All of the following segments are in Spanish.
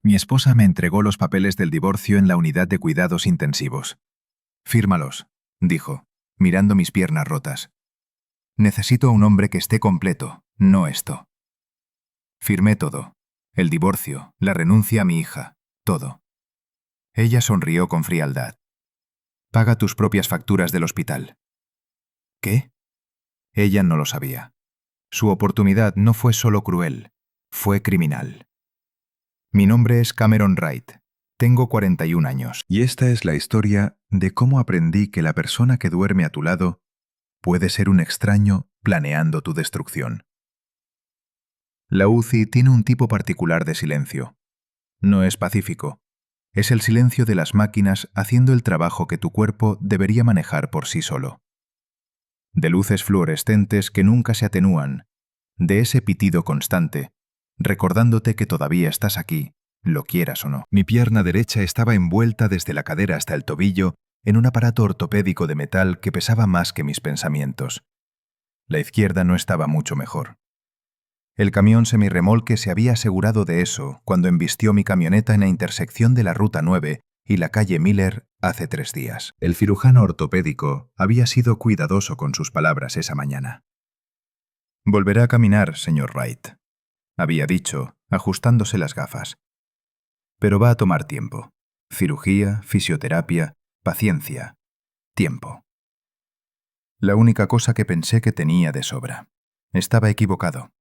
Mi esposa me entregó los papeles del divorcio en la unidad de cuidados intensivos. «Fírmalos», dijo, mirando mis piernas rotas. «Necesito a un hombre que esté completo, no esto». Firmé todo. El divorcio, la renuncia a mi hija, todo. Ella sonrió con frialdad. «Paga tus propias facturas del hospital». ¿Qué? Ella no lo sabía. Su oportunidad no fue solo cruel, fue criminal. Mi nombre es Cameron Wright. Tengo 41 años. Y esta es la historia de cómo aprendí que la persona que duerme a tu lado puede ser un extraño planeando tu destrucción. La UCI tiene un tipo particular de silencio. No es pacífico. Es el silencio de las máquinas haciendo el trabajo que tu cuerpo debería manejar por sí solo. De luces fluorescentes que nunca se atenúan, de ese pitido constante, recordándote que todavía estás aquí, lo quieras o no. Mi pierna derecha estaba envuelta desde la cadera hasta el tobillo en un aparato ortopédico de metal que pesaba más que mis pensamientos. La izquierda no estaba mucho mejor. El camión semirremolque se había asegurado de eso cuando embistió mi camioneta en la intersección de la Ruta 9 y la calle Miller hace 3 días. El cirujano ortopédico había sido cuidadoso con sus palabras esa mañana. «Volverá a caminar, señor Wright», había dicho, ajustándose las gafas. «Pero va a tomar tiempo. Cirugía, fisioterapia, paciencia. Tiempo». La única cosa que pensé que tenía de sobra. Estaba equivocado.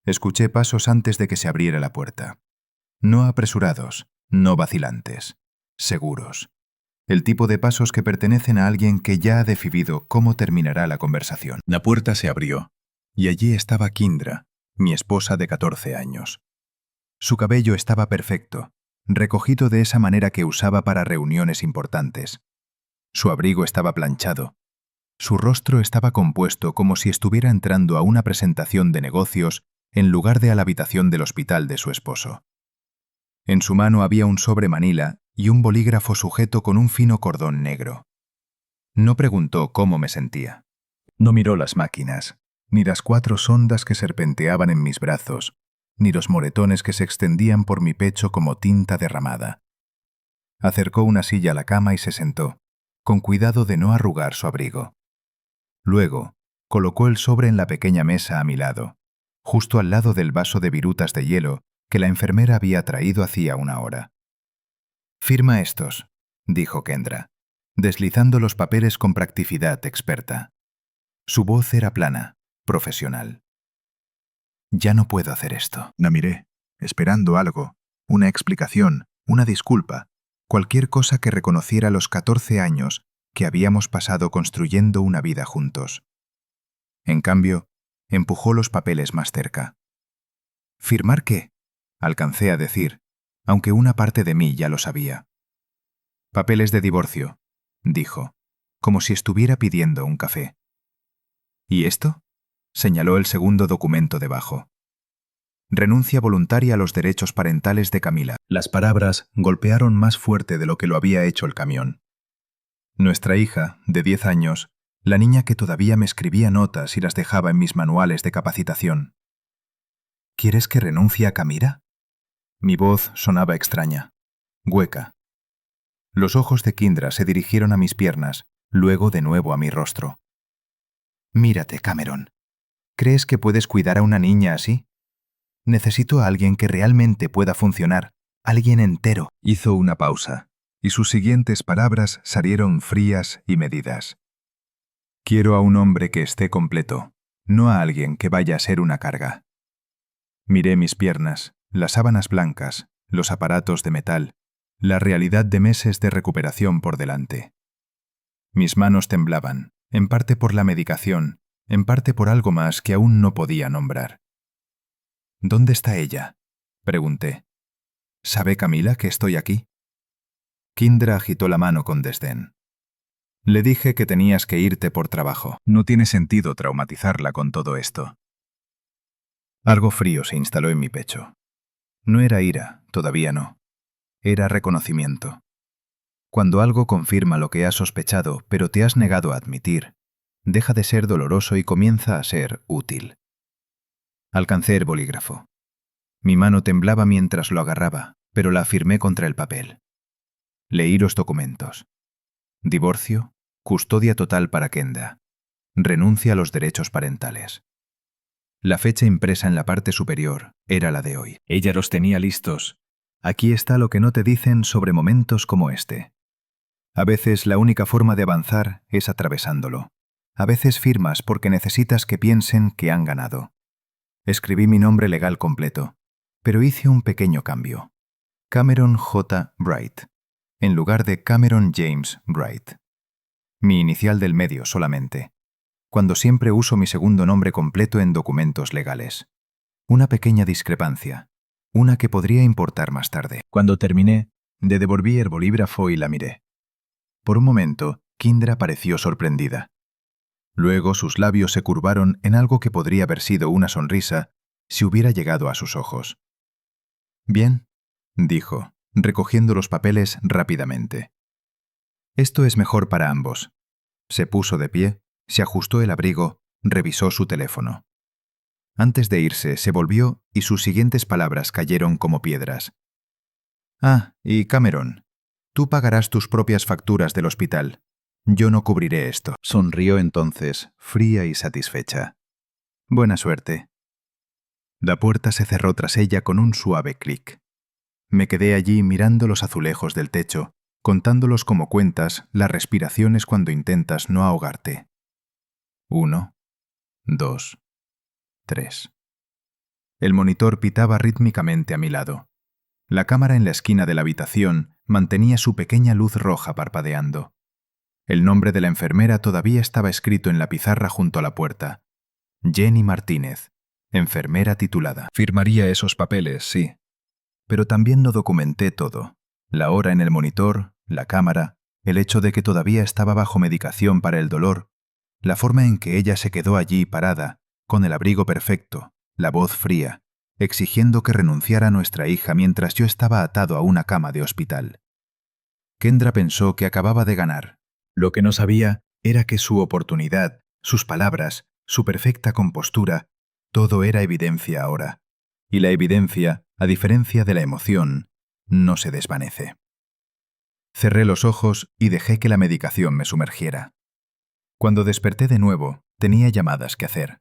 Escuché pasos antes de que se abriera la puerta. No apresurados, no vacilantes. Seguros. El tipo de pasos que pertenecen a alguien que ya ha decidido cómo terminará la conversación. La puerta se abrió, y allí estaba Kindra, mi esposa de 14 años. Su cabello estaba perfecto, recogido de esa manera que usaba para reuniones importantes. Su abrigo estaba planchado. Su rostro estaba compuesto como si estuviera entrando a una presentación de negocios en lugar de a la habitación del hospital de su esposo. En su mano había un sobre manila y un bolígrafo sujeto con un fino cordón negro. No preguntó cómo me sentía. No miró las máquinas, ni las 4 sondas que serpenteaban en mis brazos, ni los moretones que se extendían por mi pecho como tinta derramada. Acercó una silla a la cama y se sentó, con cuidado de no arrugar su abrigo. Luego, colocó el sobre en la pequeña mesa a mi lado, justo al lado del vaso de virutas de hielo que la enfermera había traído hacía una hora. «Firma estos», dijo Kendra, deslizando los papeles con practicidad experta. Su voz era plana, profesional. «Ya no puedo hacer esto». La miré, esperando algo, una explicación, una disculpa, cualquier cosa que reconociera los 14 años que habíamos pasado construyendo una vida juntos. En cambio, empujó los papeles más cerca. «¿Firmar qué?», alcancé a decir, aunque una parte de mí ya lo sabía. «Papeles de divorcio», dijo, como si estuviera pidiendo un café. «¿Y esto?», señaló el segundo documento debajo. «Renuncia voluntaria a los derechos parentales de Camila». Las palabras golpearon más fuerte de lo que lo había hecho el camión. Nuestra hija, de 10 años, la niña que todavía me escribía notas y las dejaba en mis manuales de capacitación. «¿Quieres que renuncie a Camila?». Mi voz sonaba extraña, hueca. Los ojos de Kindra se dirigieron a mis piernas, luego de nuevo a mi rostro. «Mírate, Cameron. ¿Crees que puedes cuidar a una niña así? Necesito a alguien que realmente pueda funcionar, alguien entero». Hizo una pausa, y sus siguientes palabras salieron frías y medidas. «Quiero a un hombre que esté completo, no a alguien que vaya a ser una carga». Miré mis piernas, las sábanas blancas, los aparatos de metal, la realidad de meses de recuperación por delante. Mis manos temblaban, en parte por la medicación, en parte por algo más que aún no podía nombrar. «¿Dónde está ella?», pregunté. «¿Sabe Camila que estoy aquí?». Kindra agitó la mano con desdén. «Le dije que tenías que irte por trabajo. No tiene sentido traumatizarla con todo esto». Algo frío se instaló en mi pecho. No era ira, todavía no. Era reconocimiento. Cuando algo confirma lo que has sospechado, pero te has negado a admitir, deja de ser doloroso y comienza a ser útil. Alcancé el bolígrafo. Mi mano temblaba mientras lo agarraba, pero la firmé contra el papel. Leí los documentos. Divorcio, custodia total para Kendra. Renuncia a los derechos parentales. La fecha impresa en la parte superior era la de hoy. Ella los tenía listos. Aquí está lo que no te dicen sobre momentos como este. A veces la única forma de avanzar es atravesándolo. A veces firmas porque necesitas que piensen que han ganado. Escribí mi nombre legal completo, pero hice un pequeño cambio. Cameron J. Bright, en lugar de Cameron James Bright. Mi inicial del medio solamente, cuando siempre uso mi segundo nombre completo en documentos legales. Una pequeña discrepancia, una que podría importar más tarde. Cuando terminé, le devolví el bolígrafo y la miré. Por un momento, Kendra pareció sorprendida. Luego sus labios se curvaron en algo que podría haber sido una sonrisa si hubiera llegado a sus ojos. «Bien», dijo, recogiendo los papeles rápidamente. «Esto es mejor para ambos». Se puso de pie, se ajustó el abrigo, revisó su teléfono. Antes de irse, se volvió y sus siguientes palabras cayeron como piedras. «Ah, y Cameron, tú pagarás tus propias facturas del hospital. Yo no cubriré esto». Sonrió entonces, fría y satisfecha. «Buena suerte». La puerta se cerró tras ella con un suave clic. Me quedé allí mirando los azulejos del techo, contándolos como cuentas las respiraciones cuando intentas no ahogarte. 1, 2, 3. El monitor pitaba rítmicamente a mi lado. La cámara en la esquina de la habitación mantenía su pequeña luz roja parpadeando. El nombre de la enfermera todavía estaba escrito en la pizarra junto a la puerta. Jenny Martínez, enfermera titulada. Firmaría esos papeles, sí. Pero también lo documenté todo. La hora en el monitor, la cámara, el hecho de que todavía estaba bajo medicación para el dolor, la forma en que ella se quedó allí parada, con el abrigo perfecto, la voz fría, exigiendo que renunciara a nuestra hija mientras yo estaba atado a una cama de hospital. Kendra pensó que acababa de ganar. Lo que no sabía era que su oportunidad, sus palabras, su perfecta compostura, todo era evidencia ahora. Y la evidencia, a diferencia de la emoción, no se desvanece. Cerré los ojos y dejé que la medicación me sumergiera. Cuando desperté de nuevo, tenía llamadas que hacer.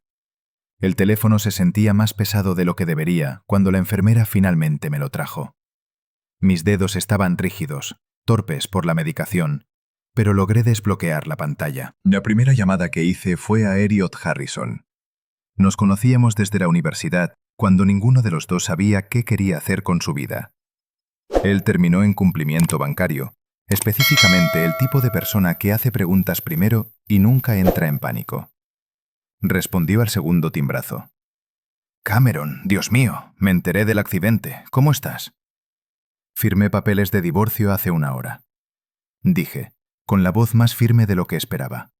El teléfono se sentía más pesado de lo que debería cuando la enfermera finalmente me lo trajo. Mis dedos estaban rígidos, torpes por la medicación, pero logré desbloquear la pantalla. La primera llamada que hice fue a Elliot Harrison. Nos conocíamos desde la universidad, cuando ninguno de los dos sabía qué quería hacer con su vida. Él terminó en cumplimiento bancario, específicamente el tipo de persona que hace preguntas primero y nunca entra en pánico. Respondió al segundo timbrazo. «Cameron, Dios mío, me enteré del accidente. ¿Cómo estás?» «Firmé papeles de divorcio hace una hora», dije, con la voz más firme de lo que esperaba.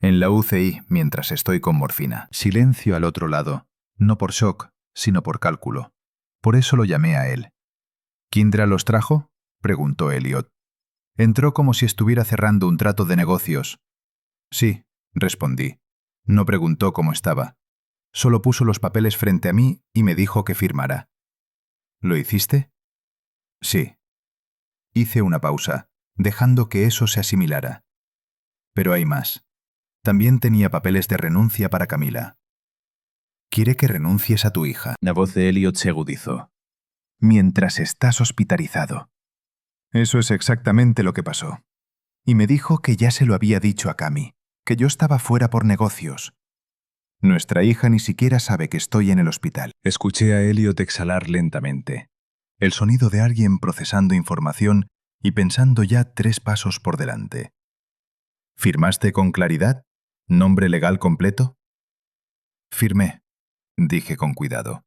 «En la UCI, mientras estoy con morfina». Silencio al otro lado, no por shock, sino por cálculo. Por eso lo llamé a él. «¿Kendra los trajo?», preguntó Elliot. Entró como si estuviera cerrando un trato de negocios. «Sí», respondí. No preguntó cómo estaba. Solo puso los papeles frente a mí y me dijo que firmara. «¿Lo hiciste?» «Sí». Hice una pausa, dejando que eso se asimilara. Pero hay más. También tenía papeles de renuncia para Camila. «¿Quiere que renuncies a tu hija?» La voz de Elliot se agudizó. «Mientras estás hospitalizado». Eso es exactamente lo que pasó. Y me dijo que ya se lo había dicho a Cami, que yo estaba fuera por negocios. Nuestra hija ni siquiera sabe que estoy en el hospital. Escuché a Elliot exhalar lentamente. El sonido de alguien procesando información y pensando ya 3 pasos por delante. «¿Firmaste con claridad? ¿Nombre legal completo?» «Firmé», dije con cuidado.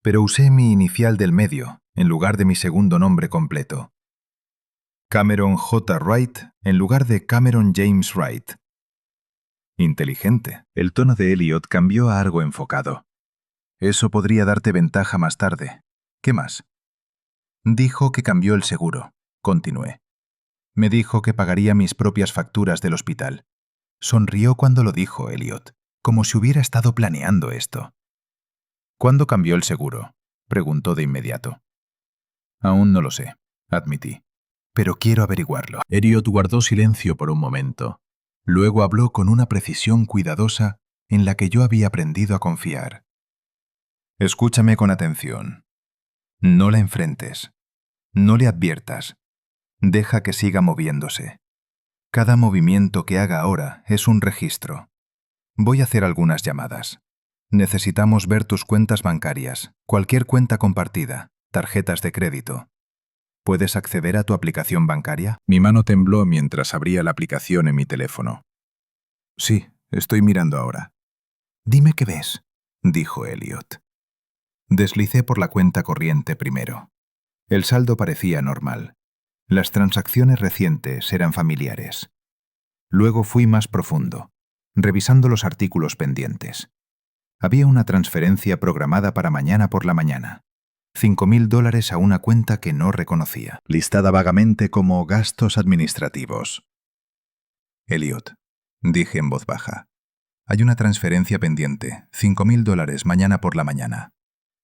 Pero usé mi inicial del medio, en lugar de mi segundo nombre completo. Cameron J. Wright en lugar de Cameron James Wright. Inteligente. El tono de Elliot cambió a algo enfocado. Eso podría darte ventaja más tarde. ¿Qué más? Dijo que cambió el seguro. Continué. Me dijo que pagaría mis propias facturas del hospital. Sonrió cuando lo dijo Elliot, como si hubiera estado planeando esto. «¿Cuándo cambió el seguro?», preguntó de inmediato. Aún no lo sé, admití. Pero quiero averiguarlo. Elliot guardó silencio por un momento. Luego habló con una precisión cuidadosa en la que yo había aprendido a confiar. Escúchame con atención. No la enfrentes. No le adviertas. Deja que siga moviéndose. Cada movimiento que haga ahora es un registro. Voy a hacer algunas llamadas. Necesitamos ver tus cuentas bancarias, cualquier cuenta compartida, tarjetas de crédito. ¿Puedes acceder a tu aplicación bancaria? Mi mano tembló mientras abría la aplicación en mi teléfono. Sí, estoy mirando ahora. Dime qué ves, dijo Elliot. Deslicé por la cuenta corriente primero. El saldo parecía normal. Las transacciones recientes eran familiares. Luego fui más profundo, revisando los artículos pendientes. Había una transferencia programada para mañana por la mañana. $5.000 a una cuenta que no reconocía, listada vagamente como gastos administrativos. Elliot, dije en voz baja. Hay una transferencia pendiente, $5.000 mañana por la mañana.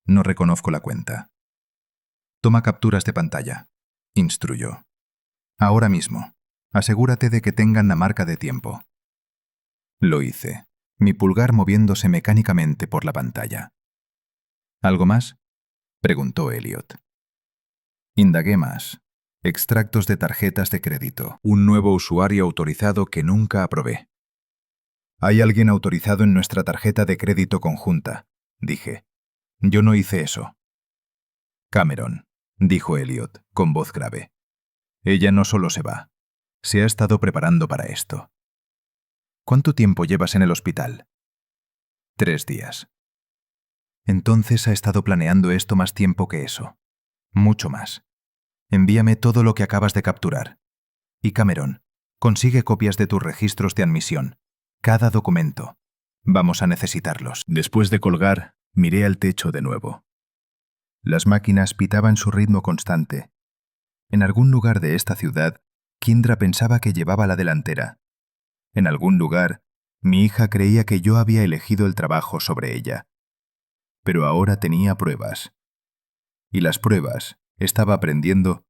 No reconozco la cuenta. Toma capturas de pantalla, instruyó. Ahora mismo. Asegúrate de que tengan la marca de tiempo. Lo hice, mi pulgar moviéndose mecánicamente por la pantalla. ¿Algo más?, preguntó Elliot. Indagué más. Extractos de tarjetas de crédito. Un nuevo usuario autorizado que nunca aprobé. Hay alguien autorizado en nuestra tarjeta de crédito conjunta, dije. Yo no hice eso. Cameron, dijo Elliot, con voz grave. Ella no solo se va. Se ha estado preparando para esto. ¿Cuánto tiempo llevas en el hospital? 3 días. Entonces ha estado planeando esto más tiempo que eso. Mucho más. Envíame todo lo que acabas de capturar. Y Cameron, consigue copias de tus registros de admisión. Cada documento. Vamos a necesitarlos. Después de colgar, miré al techo de nuevo. Las máquinas pitaban su ritmo constante. En algún lugar de esta ciudad, Kindra pensaba que llevaba la delantera. En algún lugar, mi hija creía que yo había elegido el trabajo sobre ella. Pero ahora tenía pruebas. Y las pruebas, estaba aprendiendo,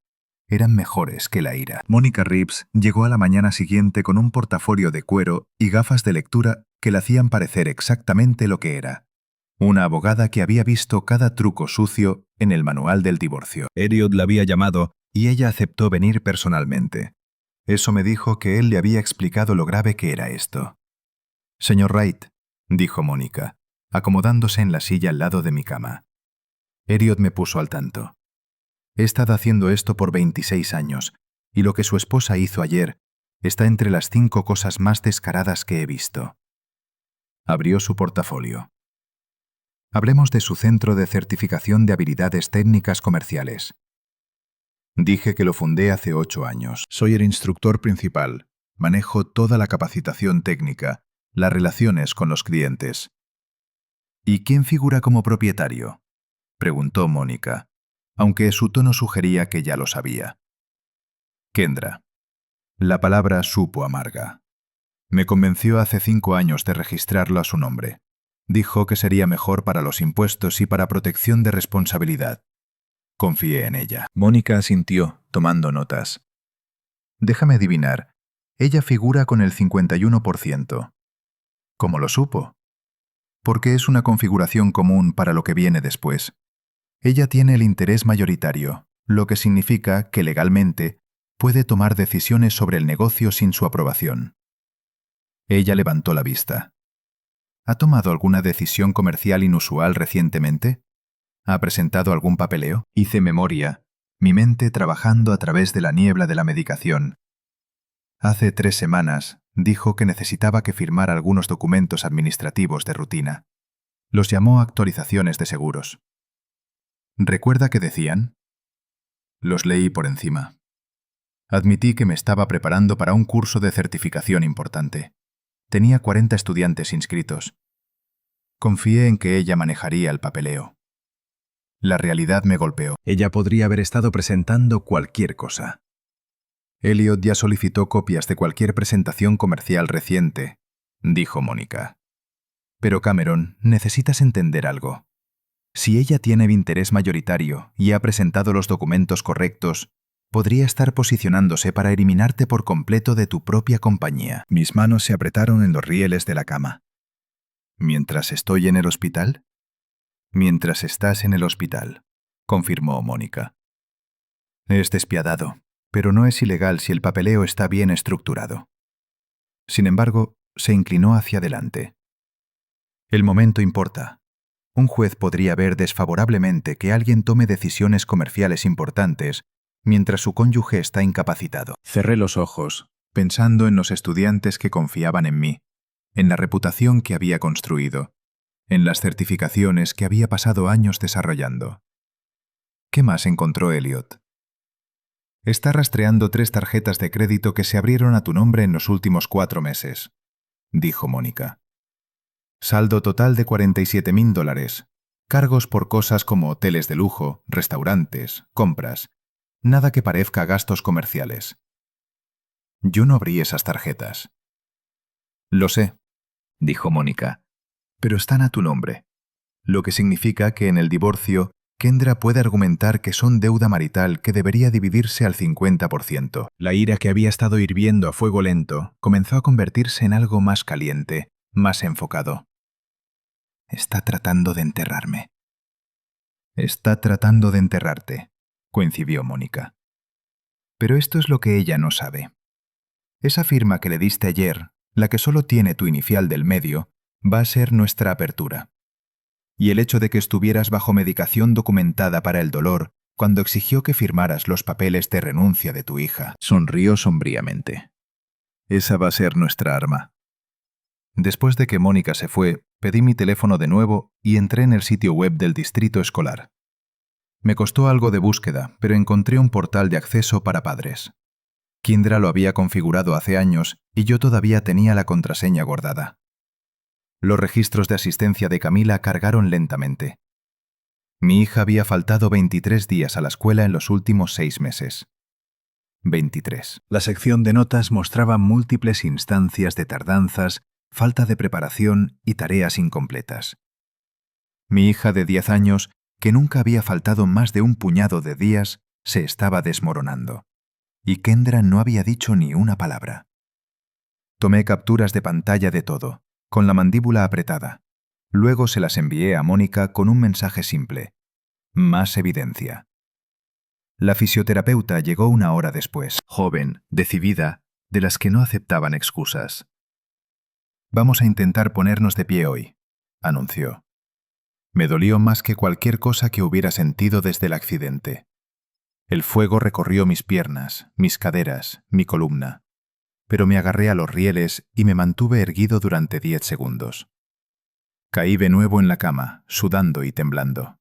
eran mejores que la ira. Mónica Reeves llegó a la mañana siguiente con un portafolio de cuero y gafas de lectura que le hacían parecer exactamente lo que era. Una abogada que había visto cada truco sucio en el manual del divorcio. Elliot la había llamado y ella aceptó venir personalmente. Eso me dijo que él le había explicado lo grave que era esto. Señor Wright, dijo Mónica, acomodándose en la silla al lado de mi cama. Elliot me puso al tanto. He estado haciendo esto por 26 años, y lo que su esposa hizo ayer está entre las 5 cosas más descaradas que he visto. Abrió su portafolio. Hablemos de su centro de certificación de habilidades técnicas comerciales. Dije que lo fundé hace 8 años. Soy el instructor principal. Manejo toda la capacitación técnica, las relaciones con los clientes. ¿Y quién figura como propietario?, preguntó Mónica, aunque su tono sugería que ya lo sabía. Kendra. La palabra supo amarga. Me convenció hace 5 años de registrarlo a su nombre. Dijo que sería mejor para los impuestos y para protección de responsabilidad. Confié en ella. Mónica asintió, tomando notas. Déjame adivinar. Ella figura con el 51%. ¿Cómo lo supo? Porque es una configuración común para lo que viene después. Ella tiene el interés mayoritario, lo que significa que legalmente puede tomar decisiones sobre el negocio sin su aprobación. Ella levantó la vista. ¿Ha tomado alguna decisión comercial inusual recientemente? ¿Ha presentado algún papeleo? Hice memoria, mi mente trabajando a través de la niebla de la medicación. Hace 3 semanas dijo que necesitaba que firmara algunos documentos administrativos de rutina. Los llamó actualizaciones de seguros. ¿Recuerda qué decían? Los leí por encima. Admití que me estaba preparando para un curso de certificación importante. Tenía 40 estudiantes inscritos. Confié en que ella manejaría el papeleo. La realidad me golpeó. Ella podría haber estado presentando cualquier cosa. Elliot ya solicitó copias de cualquier presentación comercial reciente, dijo Mónica. Pero Cameron, necesitas entender algo. Si ella tiene interés mayoritario y ha presentado los documentos correctos, podría estar posicionándose para eliminarte por completo de tu propia compañía. Mis manos se apretaron en los rieles de la cama. ¿Mientras estoy en el hospital? Mientras estás en el hospital, confirmó Mónica. Es despiadado, pero no es ilegal si el papeleo está bien estructurado. Sin embargo, se inclinó hacia adelante. El momento importa. Un juez podría ver desfavorablemente que alguien tome decisiones comerciales importantes mientras su cónyuge está incapacitado. Cerré los ojos, pensando en los estudiantes que confiaban en mí, en la reputación que había construido, en las certificaciones que había pasado años desarrollando. ¿Qué más encontró Elliot? Está rastreando 3 tarjetas de crédito que se abrieron a tu nombre en los últimos 4 meses, dijo Mónica. Saldo total de $47,000. Cargos por cosas como hoteles de lujo, restaurantes, compras. Nada que parezca gastos comerciales. Yo no abrí esas tarjetas. Lo sé, dijo Mónica, pero están a tu nombre, lo que significa que en el divorcio Kendra puede argumentar que son deuda marital que debería dividirse al 50%. La ira que había estado hirviendo a fuego lento comenzó a convertirse en algo más caliente, más enfocado. Está tratando de enterrarme. Está tratando de enterrarte, coincidió Mónica. Pero esto es lo que ella no sabe. Esa firma que le diste ayer, la que solo tiene tu inicial del medio, va a ser nuestra apertura. Y el hecho de que estuvieras bajo medicación documentada para el dolor cuando exigió que firmaras los papeles de renuncia de tu hija, sonrió sombríamente. Esa va a ser nuestra arma. Después de que Mónica se fue, pedí mi teléfono de nuevo y entré en el sitio web del distrito escolar. Me costó algo de búsqueda, pero encontré un portal de acceso para padres. Kindra lo había configurado hace años y yo todavía tenía la contraseña guardada. Los registros de asistencia de Camila cargaron lentamente. Mi hija había faltado 23 días a la escuela en los últimos 6 meses. 23. La sección de notas mostraba múltiples instancias de tardanzas, falta de preparación y tareas incompletas. Mi hija de 10 años, que nunca había faltado más de un puñado de días, se estaba desmoronando. Y Kendra no había dicho ni una palabra. Tomé capturas de pantalla de todo, con la mandíbula apretada. Luego se las envié a Mónica con un mensaje simple. Más evidencia. La fisioterapeuta llegó 1 hora después, joven, decidida, de las que no aceptaban excusas. Vamos a intentar ponernos de pie hoy, anunció. Me dolió más que cualquier cosa que hubiera sentido desde el accidente. El fuego recorrió mis piernas, mis caderas, mi columna. Pero me agarré a los rieles y me mantuve erguido durante 10 segundos. Caí de nuevo en la cama, sudando y temblando.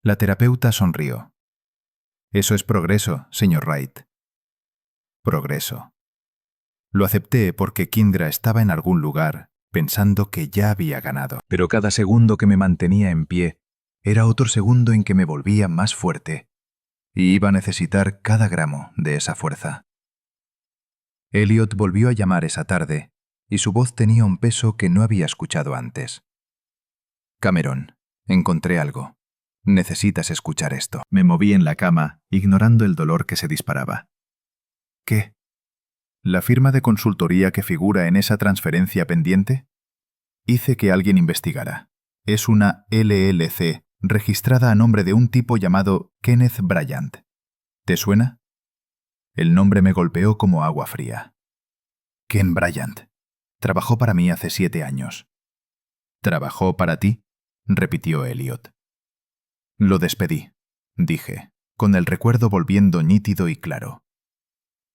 La terapeuta sonrió. Eso es progreso, señor Wright. Progreso. Lo acepté porque Kindra estaba en algún lugar, pensando que ya había ganado. Pero cada segundo que me mantenía en pie era otro segundo en que me volvía más fuerte, y iba a necesitar cada gramo de esa fuerza. Elliot volvió a llamar esa tarde, y su voz tenía un peso que no había escuchado antes. Cameron, encontré algo. Necesitas escuchar esto. Me moví en la cama, ignorando el dolor que se disparaba. ¿Qué? ¿La firma de consultoría que figura en esa transferencia pendiente? Hice que alguien investigara. Es una LLC registrada a nombre de un tipo llamado Kenneth Bryant. ¿Te suena? El nombre me golpeó como agua fría. Ken Bryant. Trabajó para mí hace 7 años. ¿Trabajó para ti?, repitió Elliot. Lo despedí, dije, con el recuerdo volviendo nítido y claro.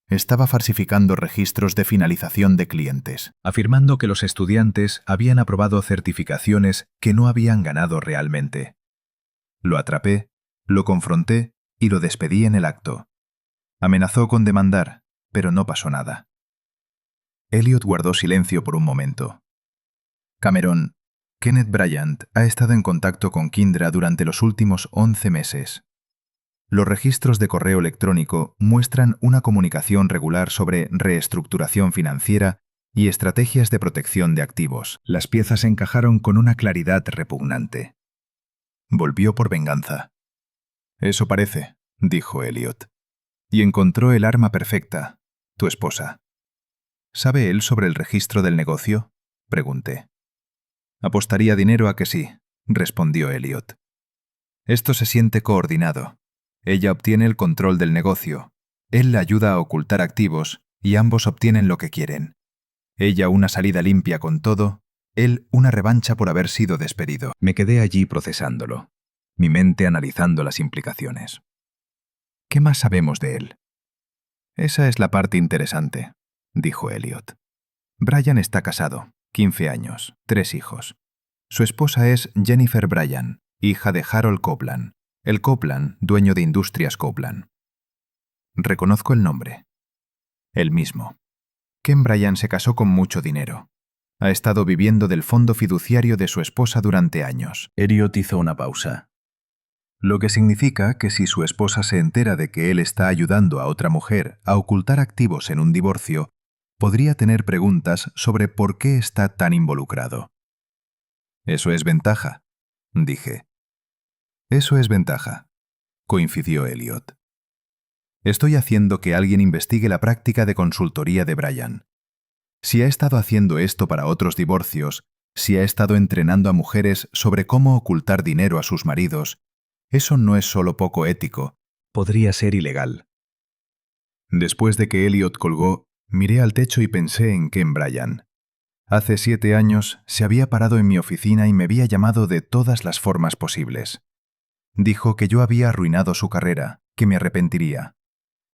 Estaba falsificando registros de finalización de clientes, afirmando que los estudiantes habían aprobado certificaciones que no habían ganado realmente. Lo atrapé, lo confronté y lo despedí en el acto. Amenazó con demandar, pero no pasó nada. Elliot guardó silencio por un momento. Cameron, Kenneth Bryant ha estado en contacto con Kindra durante los últimos 11 meses. Los registros de correo electrónico muestran una comunicación regular sobre reestructuración financiera y estrategias de protección de activos. Las piezas encajaron con una claridad repugnante. Volvió por venganza. Eso parece, dijo Elliot. Y encontró el arma perfecta, tu esposa. ¿Sabe él sobre el registro del negocio? Pregunté. Apostaría dinero a que sí, respondió Elliot. Esto se siente coordinado. Ella obtiene el control del negocio. Él le ayuda a ocultar activos y ambos obtienen lo que quieren. Ella una salida limpia con todo, él una revancha por haber sido despedido. Me quedé allí procesándolo, mi mente analizando las implicaciones. ¿Qué más sabemos de él? Esa es la parte interesante, dijo Elliot. Brian está casado, 15 años, 3 hijos. Su esposa es Jennifer Bryan, hija de Harold Copeland, el Copeland, dueño de Industrias Copeland. Reconozco el nombre. El mismo. Ken Bryan se casó con mucho dinero. Ha estado viviendo del fondo fiduciario de su esposa durante años. Elliot hizo una pausa. Lo que significa que si su esposa se entera de que él está ayudando a otra mujer a ocultar activos en un divorcio, podría tener preguntas sobre por qué está tan involucrado. Eso es ventaja, dije. Eso es ventaja, coincidió Elliot. Estoy haciendo que alguien investigue la práctica de consultoría de Brian. Si ha estado haciendo esto para otros divorcios, si ha estado entrenando a mujeres sobre cómo ocultar dinero a sus maridos, eso no es solo poco ético, podría ser ilegal. Después de que Elliot colgó, miré al techo y pensé en Ken Bryan. Hace 7 años se había parado en mi oficina y me había llamado de todas las formas posibles. Dijo que yo había arruinado su carrera, que me arrepentiría.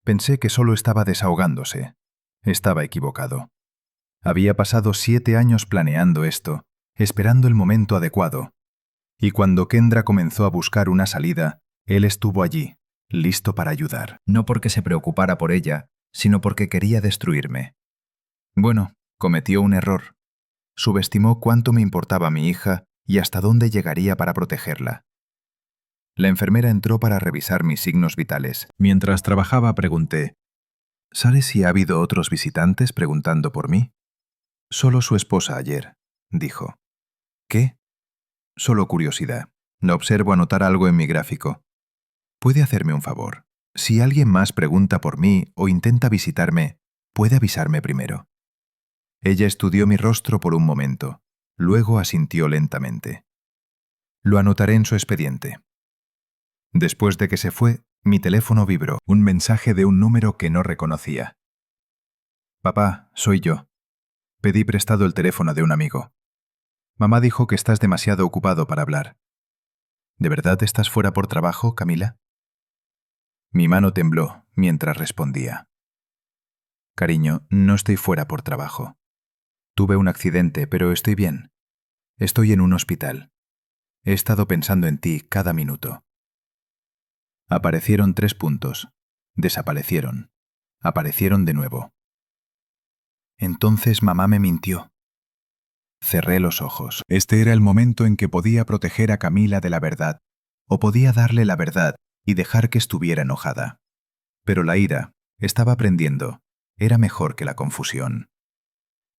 Pensé que solo estaba desahogándose. Estaba equivocado. Había pasado 7 años planeando esto, esperando el momento adecuado. Y cuando Kendra comenzó a buscar una salida, él estuvo allí, listo para ayudar. No porque se preocupara por ella, sino porque quería destruirme. Bueno, cometió un error. Subestimó cuánto me importaba mi hija y hasta dónde llegaría para protegerla. La enfermera entró para revisar mis signos vitales. Mientras trabajaba pregunté, ¿sabes si ha habido otros visitantes preguntando por mí? Solo su esposa ayer, dijo. ¿Qué? Solo curiosidad. No observo anotar algo en mi gráfico. ¿Puede hacerme un favor? Si alguien más pregunta por mí o intenta visitarme, ¿puede avisarme primero? Ella estudió mi rostro por un momento. Luego asintió lentamente. Lo anotaré en su expediente. Después de que se fue, mi teléfono vibró. Un mensaje de un número que no reconocía. Papá, soy yo. Pedí prestado el teléfono de un amigo. Mamá dijo que estás demasiado ocupado para hablar. ¿De verdad estás fuera por trabajo, Camila? Mi mano tembló mientras respondía. Cariño, no estoy fuera por trabajo. Tuve un accidente, pero estoy bien. Estoy en un hospital. He estado pensando en ti cada minuto. Aparecieron 3 puntos. Desaparecieron. Aparecieron de nuevo. Entonces mamá me mintió. Cerré los ojos. Este era el momento en que podía proteger a Camila de la verdad, o podía darle la verdad y dejar que estuviera enojada. Pero la ira estaba aprendiendo. Era mejor que la confusión.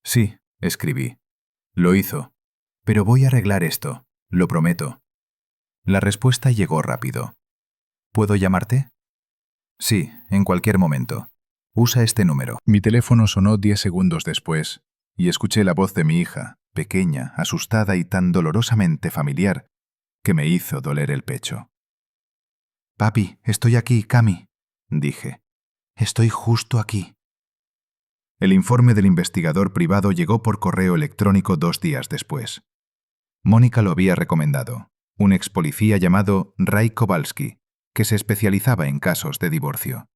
Sí, escribí. Lo hizo. Pero voy a arreglar esto, lo prometo. La respuesta llegó rápido. ¿Puedo llamarte? Sí, en cualquier momento. Usa este número. Mi teléfono sonó 10 segundos después, y escuché la voz de mi hija, pequeña, asustada y tan dolorosamente familiar, que me hizo doler el pecho. Papi, estoy aquí, Cami, dije. Estoy justo aquí. El informe del investigador privado llegó por correo electrónico 2 días después. Mónica lo había recomendado, un ex policía llamado Ray Kowalski, que se especializaba en casos de divorcio.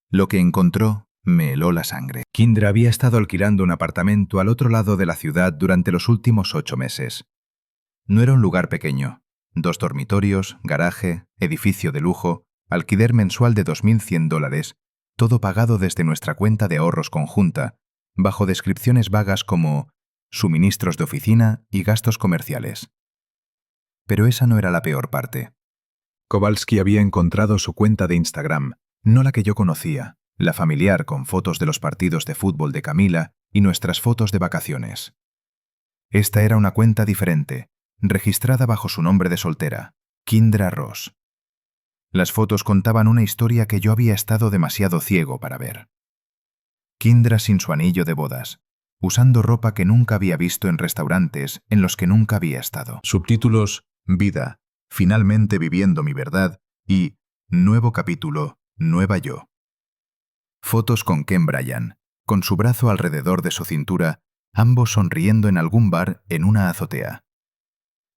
Lo que encontró me heló la sangre. Kendra había estado alquilando un apartamento al otro lado de la ciudad durante los últimos 8 meses. No era un lugar pequeño. 2 dormitorios, garaje, edificio de lujo, alquiler mensual de $2.100, todo pagado desde nuestra cuenta de ahorros conjunta, bajo descripciones vagas como suministros de oficina y gastos comerciales. Pero esa no era la peor parte. Kowalski había encontrado su cuenta de Instagram, no la que yo conocía, la familiar con fotos de los partidos de fútbol de Camila y nuestras fotos de vacaciones. Esta era una cuenta diferente, registrada bajo su nombre de soltera, Kindra Ross. Las fotos contaban una historia que yo había estado demasiado ciego para ver. Kindra sin su anillo de bodas, usando ropa que nunca había visto en restaurantes en los que nunca había estado. Subtítulos: Vida, finalmente viviendo mi verdad y Nuevo capítulo, Nueva yo. Fotos con Ken Bryan, con su brazo alrededor de su cintura, ambos sonriendo en algún bar en una azotea.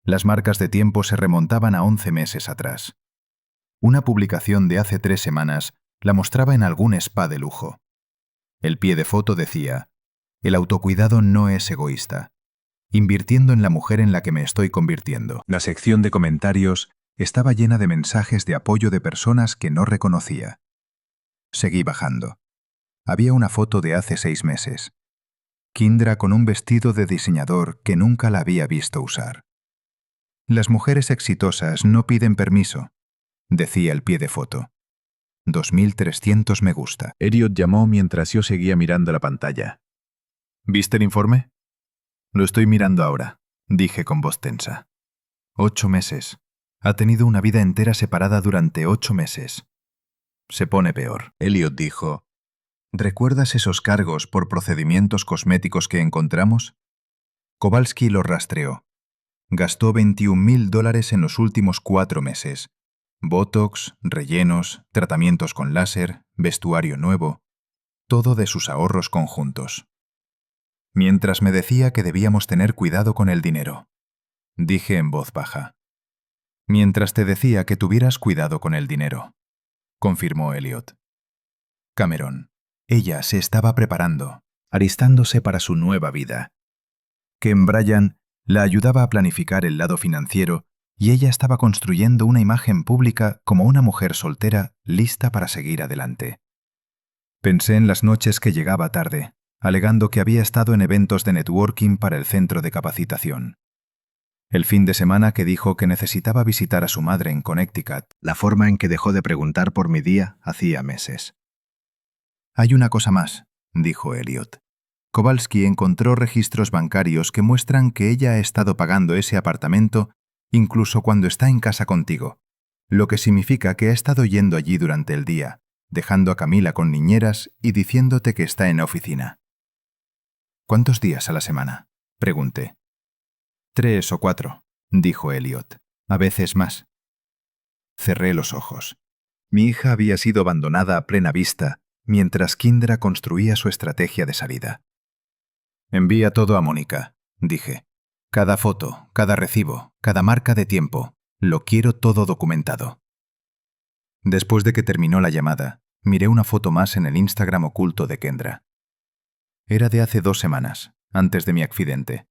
Las marcas de tiempo se remontaban a 11 meses atrás. Una publicación de hace 3 semanas la mostraba en algún spa de lujo. El pie de foto decía: el autocuidado no es egoísta, invirtiendo en la mujer en la que me estoy convirtiendo. La sección de comentarios estaba llena de mensajes de apoyo de personas que no reconocía. Seguí bajando. Había una foto de hace 6 meses. Kindra con un vestido de diseñador que nunca la había visto usar. Las mujeres exitosas no piden permiso, decía el pie de foto. 2300 me gusta. Elliot llamó mientras yo seguía mirando la pantalla. ¿Viste el informe? Lo estoy mirando ahora, dije con voz tensa. 8 meses. Ha tenido una vida entera separada durante 8 meses. Se pone peor. Elliot dijo: ¿recuerdas esos cargos por procedimientos cosméticos que encontramos? Kowalski los rastreó. Gastó $21,000 en los últimos 4 meses. Botox, rellenos, tratamientos con láser, vestuario nuevo. Todo de sus ahorros conjuntos. Mientras me decía que debíamos tener cuidado con el dinero. Dije en voz baja. Mientras te decía que tuvieras cuidado con el dinero, confirmó Elliot. Cameron. Ella se estaba preparando, alistándose para su nueva vida. Ken Bryan la ayudaba a planificar el lado financiero y ella estaba construyendo una imagen pública como una mujer soltera lista para seguir adelante. Pensé en las noches que llegaba tarde, alegando que había estado en eventos de networking para el centro de capacitación. El fin de semana que dijo que necesitaba visitar a su madre en Connecticut, la forma en que dejó de preguntar por mi día hacía meses. Hay una cosa más, dijo Elliot. Kowalski encontró registros bancarios que muestran que ella ha estado pagando ese apartamento incluso cuando está en casa contigo, lo que significa que ha estado yendo allí durante el día, dejando a Camila con niñeras y diciéndote que está en la oficina. ¿Cuántos días a la semana?, pregunté. 3 o 4, dijo Elliot, a veces más. Cerré los ojos. Mi hija había sido abandonada a plena vista mientras Kindra construía su estrategia de salida. Envía todo a Mónica, dije. Cada foto, cada recibo, cada marca de tiempo, lo quiero todo documentado. Después de que terminó la llamada, miré una foto más en el Instagram oculto de Kendra. Era de hace 2 semanas, antes de mi accidente.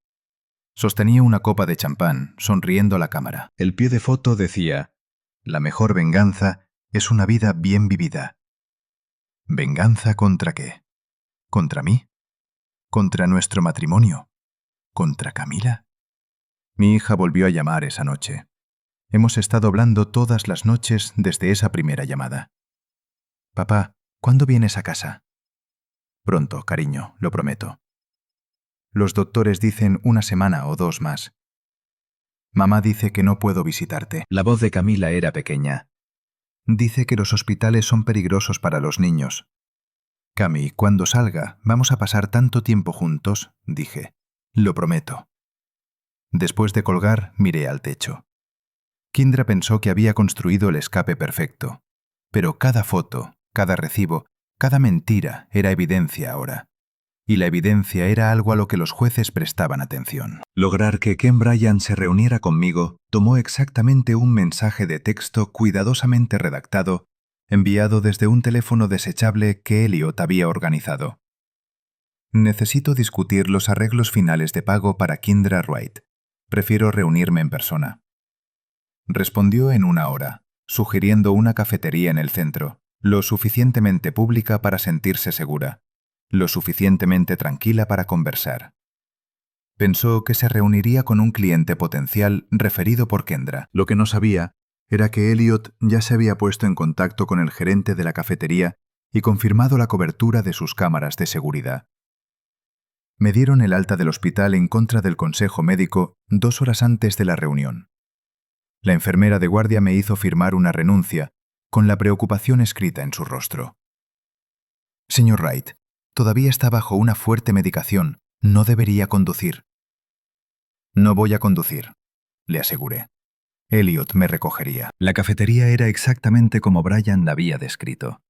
Sostenía una copa de champán, sonriendo a la cámara. El pie de foto decía: la mejor venganza es una vida bien vivida. ¿Venganza contra qué? ¿Contra mí? ¿Contra nuestro matrimonio? ¿Contra Camila? Mi hija volvió a llamar esa noche. Hemos estado hablando todas las noches desde esa primera llamada. Papá, ¿cuándo vienes a casa? Pronto, cariño, lo prometo. Los doctores dicen 1 semana o 2 más. Mamá dice que no puedo visitarte. La voz de Camila era pequeña. Dice que los hospitales son peligrosos para los niños. Cami, cuando salga, vamos a pasar tanto tiempo juntos, dije. Lo prometo. Después de colgar, miré al techo. Kindra pensó que había construido el escape perfecto. Pero cada foto, cada recibo, cada mentira era evidencia ahora. Y la evidencia era algo a lo que los jueces prestaban atención. Lograr que Ken Bryan se reuniera conmigo tomó exactamente un mensaje de texto cuidadosamente redactado, enviado desde un teléfono desechable que Elliot había organizado. Necesito discutir los arreglos finales de pago para Kindra Wright. Prefiero reunirme en persona. Respondió en 1 hora, sugiriendo una cafetería en el centro, lo suficientemente pública para sentirse segura, lo suficientemente tranquila para conversar. Pensó que se reuniría con un cliente potencial referido por Kendra. Lo que no sabía era que Elliot ya se había puesto en contacto con el gerente de la cafetería y confirmado la cobertura de sus cámaras de seguridad. Me dieron el alta del hospital en contra del consejo médico 2 horas antes de la reunión. La enfermera de guardia me hizo firmar una renuncia, con la preocupación escrita en su rostro. Señor Wright, todavía está bajo una fuerte medicación. No debería conducir. No voy a conducir, le aseguré. Elliot me recogería. La cafetería era exactamente como Brian la había descrito.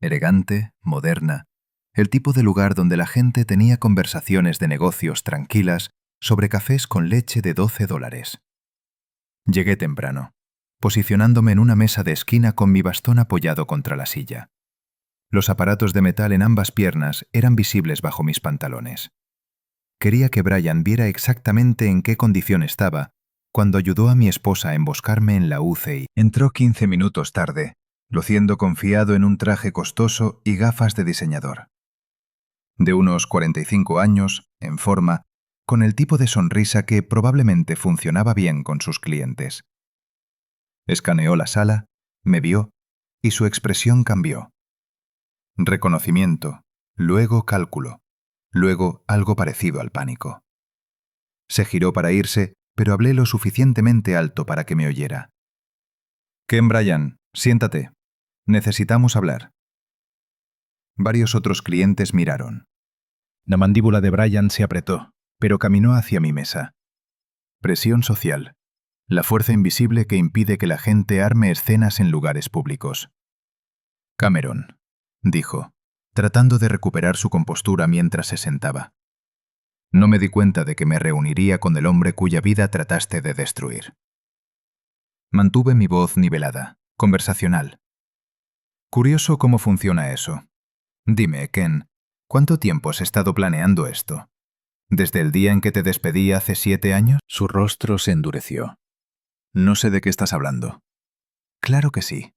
Elegante, moderna, el tipo de lugar donde la gente tenía conversaciones de negocios tranquilas sobre cafés con leche de $12. Llegué temprano, posicionándome en una mesa de esquina con mi bastón apoyado contra la silla. Los aparatos de metal en ambas piernas eran visibles bajo mis pantalones. Quería que Brian viera exactamente en qué condición estaba cuando ayudó a mi esposa a emboscarme en la UCI. Entró 15 minutos tarde, luciendo confiado en un traje costoso y gafas de diseñador. De unos 45 años, en forma, con el tipo de sonrisa que probablemente funcionaba bien con sus clientes. Escaneó la sala, me vio, y su expresión cambió. Reconocimiento, luego cálculo, luego algo parecido al pánico. Se giró para irse, pero hablé lo suficientemente alto para que me oyera. Ken Bryan, siéntate. Necesitamos hablar. Varios otros clientes miraron. La mandíbula de Bryan se apretó, pero caminó hacia mi mesa. Presión social. La fuerza invisible que impide que la gente arme escenas en lugares públicos. Cameron, dijo, tratando de recuperar su compostura mientras se sentaba. No me di cuenta de que me reuniría con el hombre cuya vida trataste de destruir. Mantuve mi voz nivelada, conversacional. Curioso cómo funciona eso. Dime, Ken, ¿cuánto tiempo has estado planeando esto? ¿Desde el día en que te despedí hace 7 años? Su rostro se endureció. No sé de qué estás hablando. Claro que sí.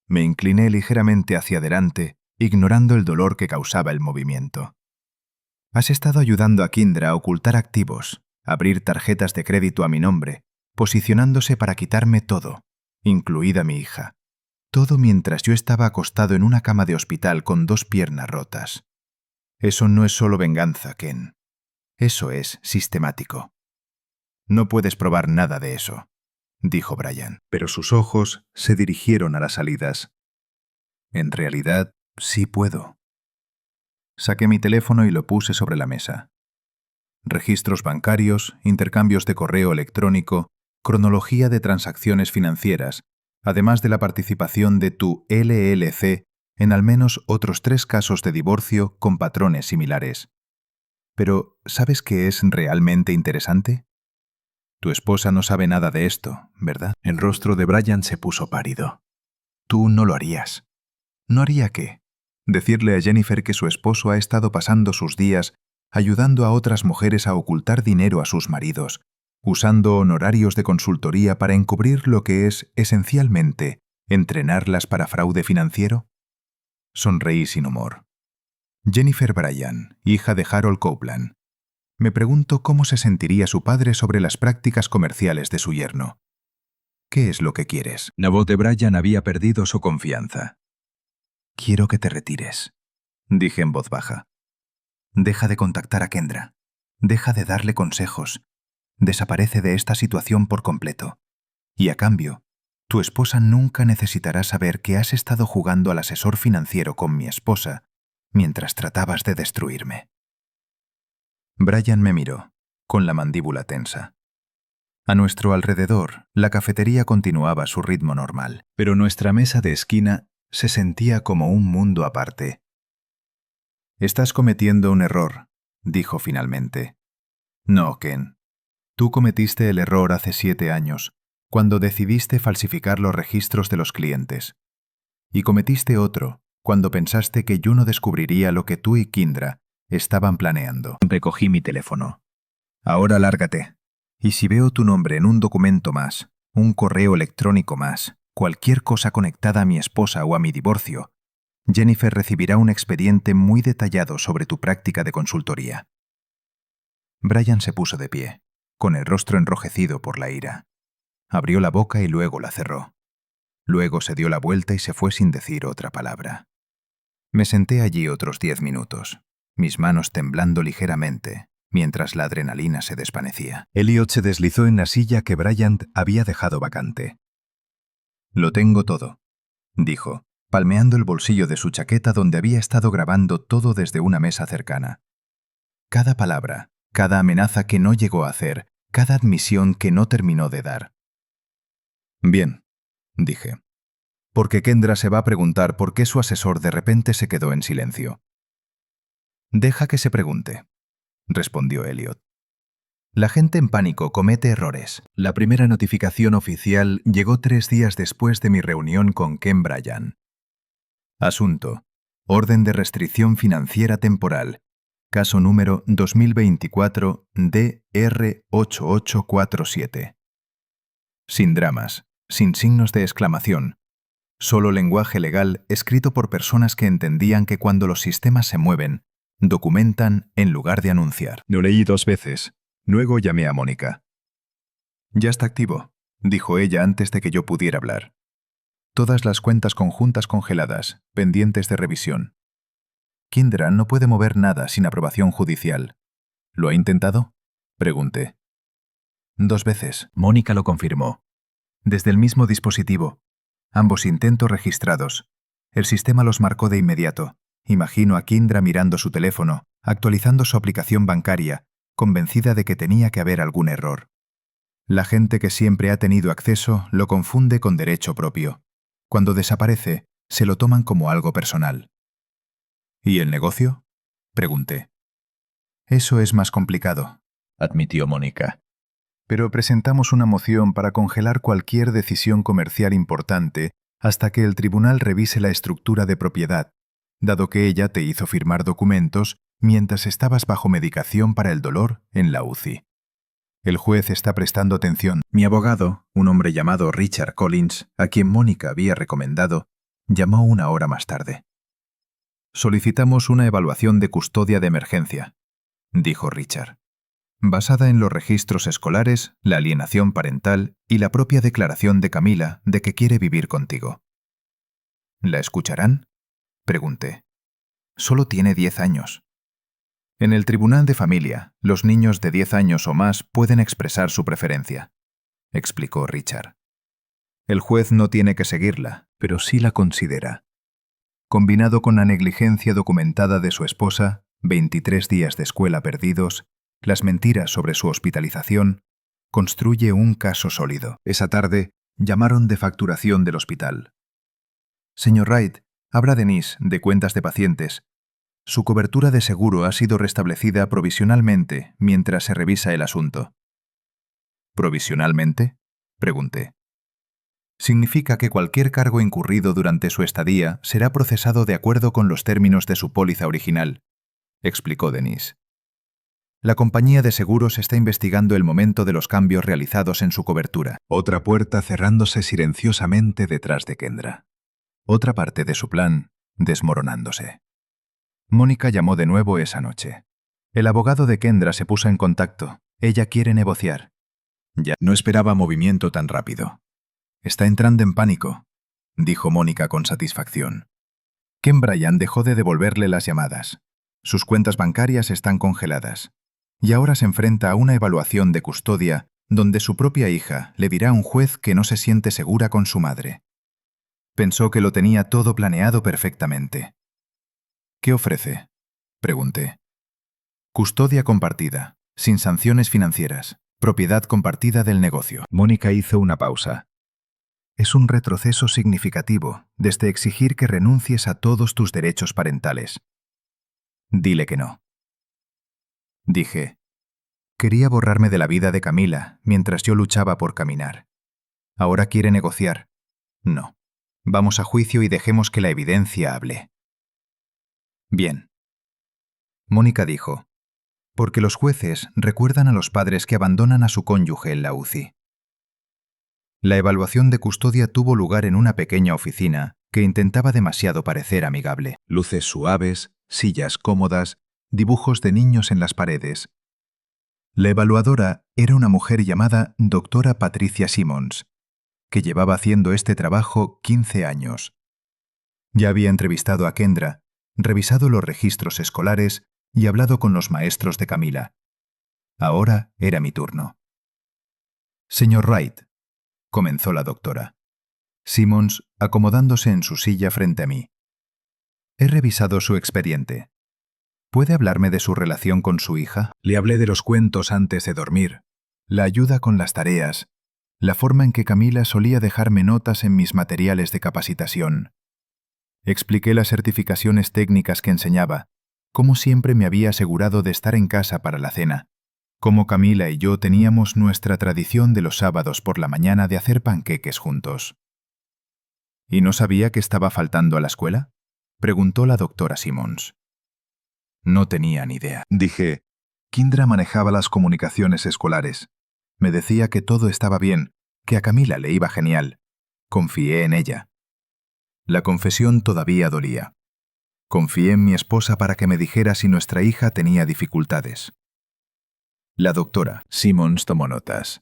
Me incliné ligeramente hacia adelante, ignorando el dolor que causaba el movimiento. Has estado ayudando a Kindra a ocultar activos, abrir tarjetas de crédito a mi nombre, posicionándose para quitarme todo, incluida mi hija. Todo mientras yo estaba acostado en una cama de hospital con 2 piernas rotas. Eso no es solo venganza, Ken. Eso es sistemático. No puedes probar nada de eso, dijo Brian, pero sus ojos se dirigieron a las salidas. En realidad, sí puedo. Saqué mi teléfono y lo puse sobre la mesa. Registros bancarios, intercambios de correo electrónico, cronología de transacciones financieras, además de la participación de tu LLC en al menos otros 3 casos de divorcio con patrones similares. Pero, ¿sabes qué es realmente interesante? Tu esposa no sabe nada de esto, ¿verdad? El rostro de Brian se puso pálido. Tú no lo harías. ¿No haría qué? Decirle a Jennifer que su esposo ha estado pasando sus días ayudando a otras mujeres a ocultar dinero a sus maridos, usando honorarios de consultoría para encubrir lo que es, esencialmente, entrenarlas para fraude financiero. Sonreí sin humor. Jennifer Bryan, hija de Harold Copeland. Me pregunto cómo se sentiría su padre sobre las prácticas comerciales de su yerno. ¿Qué es lo que quieres? La voz de Bryan había perdido su confianza. Quiero que te retires, dije en voz baja. Deja de contactar a Kendra. Deja de darle consejos. Desaparece de esta situación por completo. Y a cambio, tu esposa nunca necesitará saber que has estado jugando al asesor financiero con mi esposa mientras tratabas de destruirme. Brian me miró, con la mandíbula tensa. A nuestro alrededor, la cafetería continuaba su ritmo normal, pero nuestra mesa de esquina se sentía como un mundo aparte. Estás cometiendo un error, dijo finalmente. No, Ken. Tú cometiste el error hace 7 años, cuando decidiste falsificar los registros de los clientes. Y cometiste otro, cuando pensaste que yo no descubriría lo que tú y Kindra estaban planeando. Recogí mi teléfono. Ahora lárgate. Y si veo tu nombre en un documento más, un correo electrónico más, cualquier cosa conectada a mi esposa o a mi divorcio, Jennifer recibirá un expediente muy detallado sobre tu práctica de consultoría. Brian se puso de pie, con el rostro enrojecido por la ira. Abrió la boca y luego la cerró. Luego se dio la vuelta y se fue sin decir otra palabra. Me senté allí otros 10 minutos, mis manos temblando ligeramente, mientras la adrenalina se desvanecía. Elliot se deslizó en la silla que Bryant había dejado vacante. «Lo tengo todo», dijo, palmeando el bolsillo de su chaqueta donde había estado grabando todo desde una mesa cercana. Cada palabra, cada amenaza que no llegó a hacer, cada admisión que no terminó de dar. «Bien», dije. «Porque Kendra se va a preguntar por qué su asesor de repente se quedó en silencio». «Deja que se pregunte», respondió Elliot. «La gente en pánico comete errores». La primera notificación oficial llegó 3 días después de mi reunión con Ken Bryant. Asunto: Orden de restricción financiera temporal. Caso número 2024 DR8847. Sin dramas, sin signos de exclamación. Solo lenguaje legal escrito por personas que entendían que cuando los sistemas se mueven, documentan en lugar de anunciar. Lo leí 2 veces. Luego llamé a Mónica. «Ya está activo», dijo ella antes de que yo pudiera hablar. «Todas las cuentas conjuntas congeladas, pendientes de revisión. Kendra no puede mover nada sin aprobación judicial». «¿Lo ha intentado?», pregunté. «2 veces», Mónica lo confirmó. «desde el mismo dispositivo. Ambos intentos registrados. El sistema los marcó de inmediato. Imagino a Kendra mirando su teléfono, actualizando su aplicación bancaria, convencida de que tenía que haber algún error. La gente que siempre ha tenido acceso lo confunde con derecho propio. Cuando desaparece, se lo toman como algo personal». «¿Y el negocio?», pregunté. «Eso es más complicado», admitió Mónica. «pero presentamos una moción para congelar cualquier decisión comercial importante hasta que el tribunal revise la estructura de propiedad, dado que ella te hizo firmar documentos mientras estabas bajo medicación para el dolor en la UCI. El juez está prestando atención». Mi abogado, un hombre llamado Richard Collins, a quien Mónica había recomendado, llamó 1 hora más tarde. «Solicitamos una evaluación de custodia de emergencia», dijo Richard, «basada en los registros escolares, la alienación parental y la propia declaración de Camila de que quiere vivir contigo». «¿La escucharán?», pregunté. «Solo tiene 10 años». «En el Tribunal de Familia, los niños de 10 años o más pueden expresar su preferencia», explicó Richard. «El juez no tiene que seguirla, pero sí la considera. Combinado con la negligencia documentada de su esposa, 23 días de escuela perdidos, las mentiras sobre su hospitalización, construye un caso sólido». Esa tarde, llamaron de facturación del hospital. «Señor Wright, habla Denise, de cuentas de pacientes. Su cobertura de seguro ha sido restablecida provisionalmente mientras se revisa el asunto». «¿Provisionalmente?», pregunté. «Significa que cualquier cargo incurrido durante su estadía será procesado de acuerdo con los términos de su póliza original», explicó Denise. «La compañía de seguros está investigando el momento de los cambios realizados en su cobertura». Otra puerta cerrándose silenciosamente detrás de Kendra. Otra parte de su plan desmoronándose. Mónica llamó de nuevo esa noche. El abogado de Kendra se puso en contacto. Ella quiere negociar. Ya no esperaba movimiento tan rápido. «Está entrando en pánico», dijo Mónica con satisfacción. Ken Bryant dejó de devolverle las llamadas. Sus cuentas bancarias están congeladas. Y ahora se enfrenta a una evaluación de custodia donde su propia hija le dirá a un juez que no se siente segura con su madre. Pensó que lo tenía todo planeado perfectamente. «¿Qué ofrece?», pregunté. «Custodia compartida, sin sanciones financieras, propiedad compartida del negocio». Mónica hizo una pausa. «Es un retroceso significativo desde exigir que renuncies a todos tus derechos parentales». «Dile que no», dije. «Quería borrarme de la vida de Camila mientras yo luchaba por caminar. Ahora quiere negociar. No. Vamos a juicio y dejemos que la evidencia hable». «Bien», Mónica dijo, «porque los jueces recuerdan a los padres que abandonan a su cónyuge en la UCI». La evaluación de custodia tuvo lugar en una pequeña oficina que intentaba demasiado parecer amigable. Luces suaves, sillas cómodas, dibujos de niños en las paredes. La evaluadora era una mujer llamada Dra. Patricia Simmons, que llevaba haciendo este trabajo 15 años. Ya había entrevistado a Kendra, revisado los registros escolares y hablado con los maestros de Camila. Ahora era mi turno. Señor Wright, comenzó la doctora. Simmons, acomodándose en su silla frente a mí. He revisado su expediente. ¿Puede hablarme de su relación con su hija? Le hablé de los cuentos antes de dormir, la ayuda con las tareas, la forma en que Camila solía dejarme notas en mis materiales de capacitación. Expliqué las certificaciones técnicas que enseñaba, cómo siempre me había asegurado de estar en casa para la cena, cómo Camila y yo teníamos nuestra tradición de los sábados por la mañana de hacer panqueques juntos. ¿Y no sabía que estaba faltando a la escuela?, preguntó la doctora Simmons. No tenía ni idea. Dije, Kindra manejaba las comunicaciones escolares. Me decía que todo estaba bien, que a Camila le iba genial. Confié en ella. La confesión todavía dolía. Confié en mi esposa para que me dijera si nuestra hija tenía dificultades. La doctora Simmons tomó notas.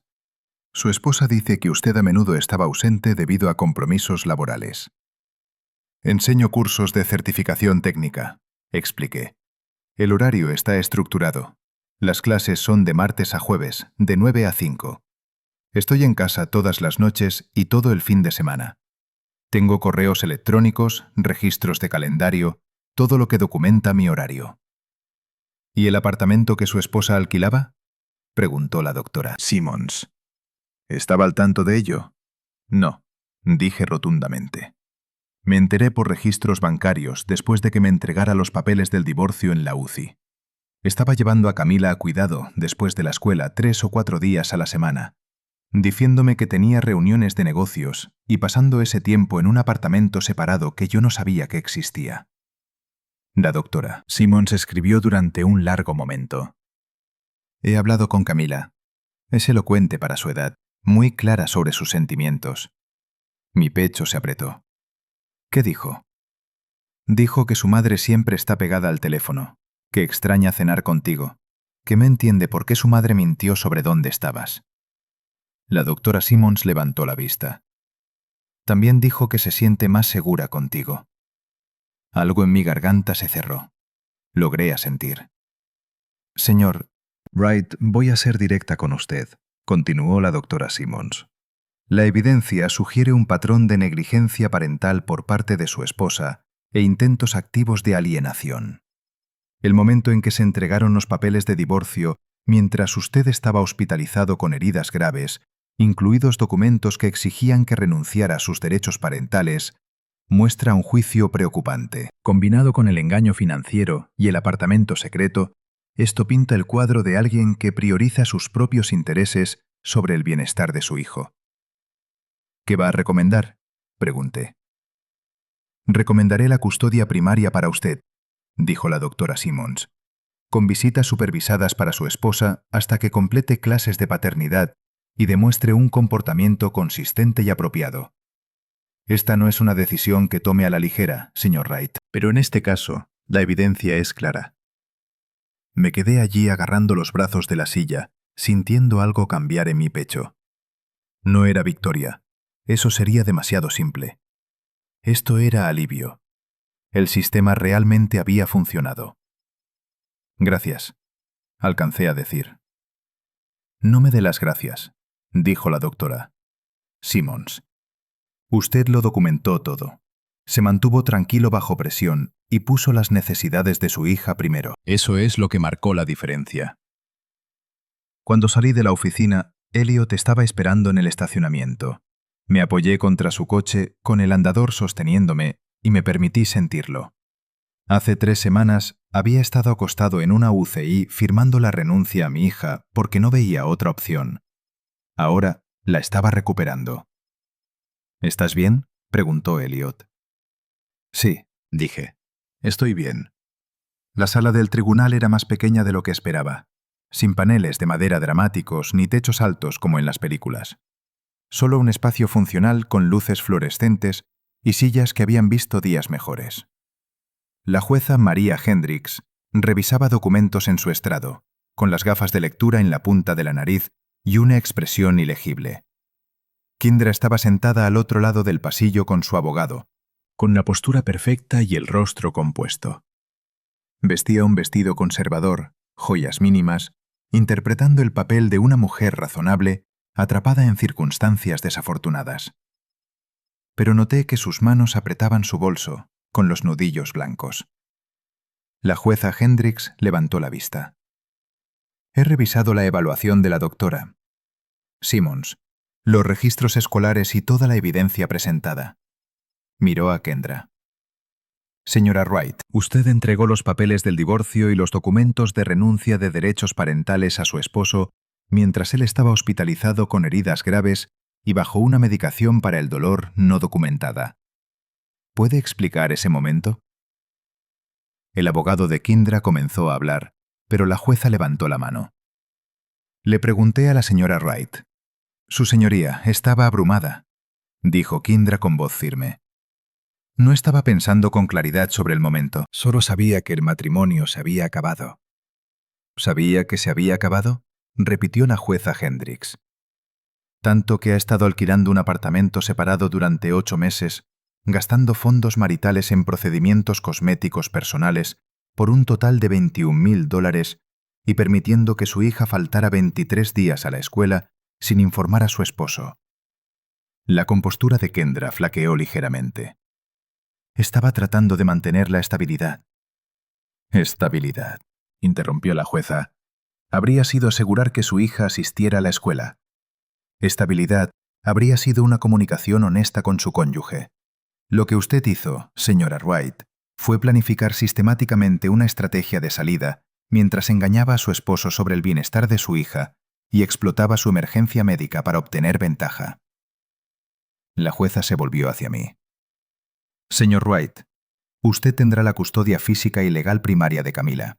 Su esposa dice que usted a menudo estaba ausente debido a compromisos laborales. Enseño cursos de certificación técnica, expliqué. El horario está estructurado. Las clases son de martes a jueves, de 9 a 5. Estoy en casa todas las noches y todo el fin de semana. Tengo correos electrónicos, registros de calendario, todo lo que documenta mi horario. ¿Y el apartamento que su esposa alquilaba?, preguntó la doctora Simmons. ¿Estaba al tanto de ello? No, dije rotundamente. Me enteré por registros bancarios después de que me entregara los papeles del divorcio en la UCI. Estaba llevando a Camila a cuidado después de la escuela 3 o 4 días a la semana, diciéndome que tenía reuniones de negocios y pasando ese tiempo en un apartamento separado que yo no sabía que existía. La doctora Simmons escribió durante un largo momento. He hablado con Camila. Es elocuente para su edad, muy clara sobre sus sentimientos. Mi pecho se apretó. ¿Qué dijo? Dijo que su madre siempre está pegada al teléfono, que extraña cenar contigo, que no entiende por qué su madre mintió sobre dónde estabas. La doctora Simmons levantó la vista. También dijo que se siente más segura contigo. Algo en mi garganta se cerró. Logré asentir. Señor Wright, voy a ser directa con usted, continuó la doctora Simmons. La evidencia sugiere un patrón de negligencia parental por parte de su esposa e intentos activos de alienación. El momento en que se entregaron los papeles de divorcio, mientras usted estaba hospitalizado con heridas graves, incluidos documentos que exigían que renunciara a sus derechos parentales, muestra un juicio preocupante. Combinado con el engaño financiero y el apartamento secreto, esto pinta el cuadro de alguien que prioriza sus propios intereses sobre el bienestar de su hijo. ¿Qué va a recomendar?, pregunté. Recomendaré la custodia primaria para usted, dijo la doctora Simmons, con visitas supervisadas para su esposa hasta que complete clases de paternidad y demuestre un comportamiento consistente y apropiado. Esta no es una decisión que tome a la ligera, señor Wright, pero en este caso, la evidencia es clara. Me quedé allí agarrando los brazos de la silla, sintiendo algo cambiar en mi pecho. No era victoria. Eso sería demasiado simple. Esto era alivio. El sistema realmente había funcionado. Gracias, alcancé a decir. No me dé las gracias, dijo la doctora Simmons. Usted lo documentó todo. Se mantuvo tranquilo bajo presión y puso las necesidades de su hija primero. Eso es lo que marcó la diferencia. Cuando salí de la oficina, Elliot estaba esperando en el estacionamiento. Me apoyé contra su coche, con el andador sosteniéndome, y me permití sentirlo. Hace 3 semanas había estado acostado en una UCI firmando la renuncia a mi hija porque no veía otra opción. Ahora la estaba recuperando. ¿Estás bien?, preguntó Elliot. Sí, dije. Estoy bien. La sala del tribunal era más pequeña de lo que esperaba, sin paneles de madera dramáticos ni techos altos como en las películas. Solo un espacio funcional con luces fluorescentes y sillas que habían visto días mejores. La jueza María Hendricks revisaba documentos en su estrado, con las gafas de lectura en la punta de la nariz y una expresión ilegible. Kindra estaba sentada al otro lado del pasillo con su abogado, con la postura perfecta y el rostro compuesto. Vestía un vestido conservador, joyas mínimas interpretando el papel de una mujer razonable atrapada en circunstancias desafortunadas. Pero noté que sus manos apretaban su bolso, con los nudillos blancos. La jueza Hendricks levantó la vista. He revisado la evaluación de la doctora Simmons, los registros escolares y toda la evidencia presentada. Miró a Kendra. Señora Wright, usted entregó los papeles del divorcio y los documentos de renuncia de derechos parentales a su esposo mientras él estaba hospitalizado con heridas graves y bajo una medicación para el dolor no documentada. ¿Puede explicar ese momento? El abogado de Kendra comenzó a hablar, pero la jueza levantó la mano. Le pregunté a la señora Wright. Su señoría estaba abrumada, dijo Kendra con voz firme. No estaba pensando con claridad sobre el momento, solo sabía que el matrimonio se había acabado. ¿Sabía que se había acabado?, repitió la jueza Hendricks. Tanto que ha estado alquilando un apartamento separado durante 8 meses, gastando fondos maritales en procedimientos cosméticos personales por un total de $21,000 y permitiendo que su hija faltara 23 días a la escuela sin informar a su esposo. La compostura de Kendra flaqueó ligeramente. Estaba tratando de mantener la estabilidad. «Estabilidad», interrumpió la jueza. «Habría sido asegurar que su hija asistiera a la escuela. Estabilidad habría sido una comunicación honesta con su cónyuge. Lo que usted hizo, señora Wright, fue planificar sistemáticamente una estrategia de salida mientras engañaba a su esposo sobre el bienestar de su hija y explotaba su emergencia médica para obtener ventaja». La jueza se volvió hacia mí. «Señor Wright, usted tendrá la custodia física y legal primaria de Camila.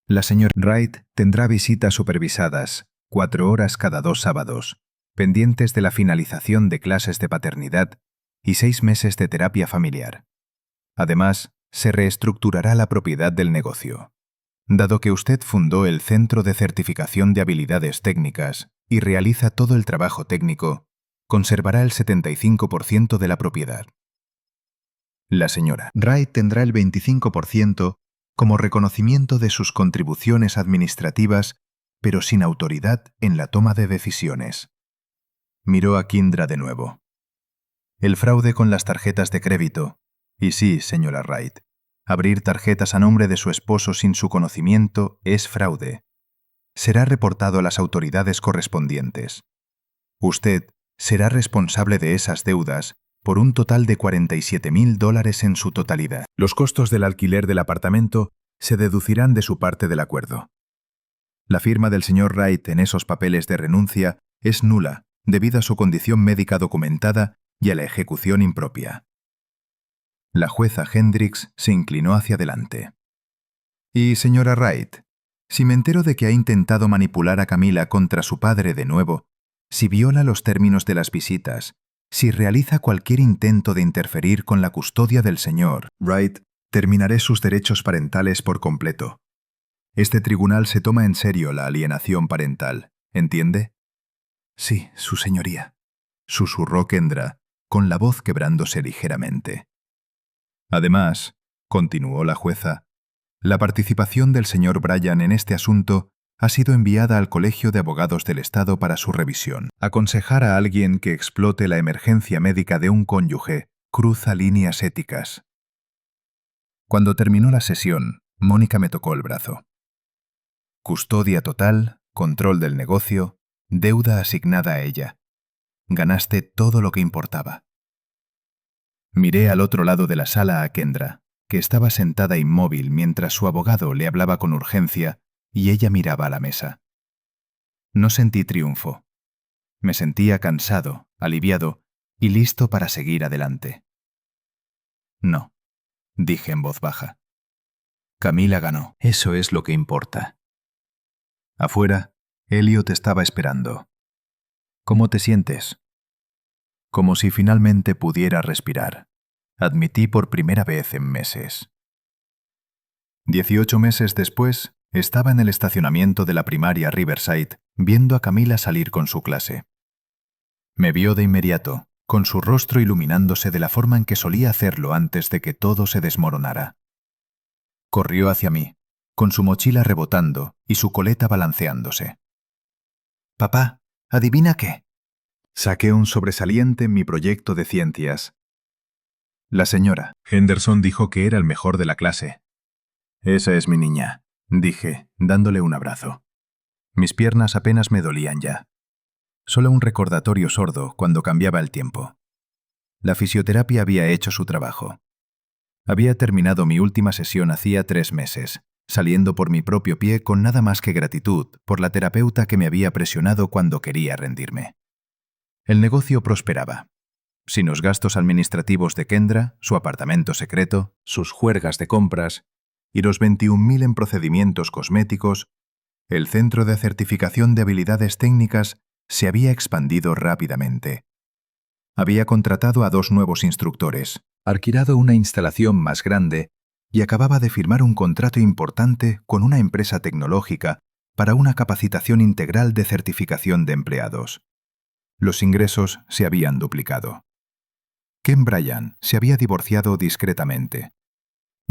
La señora Wright tendrá visitas supervisadas, 4 horas cada 2 sábados, pendientes de la finalización de clases de paternidad y 6 meses de terapia familiar. Además, se reestructurará la propiedad del negocio. Dado que usted fundó el Centro de Certificación de Habilidades Técnicas y realiza todo el trabajo técnico, conservará el 75% de la propiedad. La señora Wright tendrá el 25% como reconocimiento de sus contribuciones administrativas, pero sin autoridad en la toma de decisiones». Miró a Kendra de nuevo. «El fraude con las tarjetas de crédito. Y sí, señora Wright, abrir tarjetas a nombre de su esposo sin su conocimiento es fraude. Será reportado a las autoridades correspondientes. Usted será responsable de esas deudas por un total de $47,000 en su totalidad. Los costos del alquiler del apartamento se deducirán de su parte del acuerdo. La firma del señor Wright en esos papeles de renuncia es nula debido a su condición médica documentada y a la ejecución impropia». La jueza Hendricks se inclinó hacia adelante. «Y, señora Wright, si me entero de que ha intentado manipular a Camila contra su padre de nuevo, si viola los términos de las visitas, si realiza cualquier intento de interferir con la custodia del señor Wright, terminaré sus derechos parentales por completo. Este tribunal se toma en serio la alienación parental, ¿entiende?» «Sí, su señoría», susurró Kendra, con la voz quebrándose ligeramente. «Además», continuó la jueza, «la participación del señor Bryan en este asunto ha sido enviada al Colegio de Abogados del Estado para su revisión. Aconsejar a alguien que explote la emergencia médica de un cónyuge cruza líneas éticas». Cuando terminó la sesión, Mónica me tocó el brazo. «Custodia total, control del negocio, deuda asignada a ella. Ganaste todo lo que importaba». Miré al otro lado de la sala a Kendra, que estaba sentada inmóvil mientras su abogado le hablaba con urgencia y ella miraba a la mesa. No sentí triunfo. Me sentía cansado, aliviado y listo para seguir adelante. «No», dije en voz baja. «Camila ganó. Eso es lo que importa». Afuera, Elliot estaba esperando. «¿Cómo te sientes?» Como si finalmente pudiera respirar, admití por primera vez en meses. 18 meses después, estaba en el estacionamiento de la primaria Riverside, viendo a Camila salir con su clase. Me vio de inmediato, con su rostro iluminándose de la forma en que solía hacerlo antes de que todo se desmoronara. Corrió hacia mí, con su mochila rebotando y su coleta balanceándose. «Papá, ¿adivina qué?». Saqué un sobresaliente en mi proyecto de ciencias. La señora Henderson dijo que era el mejor de la clase. «Esa es mi niña», dije, dándole un abrazo. Mis piernas apenas me dolían ya. Solo un recordatorio sordo cuando cambiaba el tiempo. La fisioterapia había hecho su trabajo. Había terminado mi última sesión hacía 3 meses, saliendo por mi propio pie con nada más que gratitud por la terapeuta que me había presionado cuando quería rendirme. El negocio prosperaba. Sin los gastos administrativos de Kendra, su apartamento secreto, sus juergas de compras y los 21.000 en procedimientos cosméticos, el centro de certificación de habilidades técnicas se había expandido rápidamente. Había contratado a 2 nuevos instructores, alquilado una instalación más grande y acababa de firmar un contrato importante con una empresa tecnológica para una capacitación integral de certificación de empleados. Los ingresos se habían duplicado. Ken Bryan se había divorciado discretamente.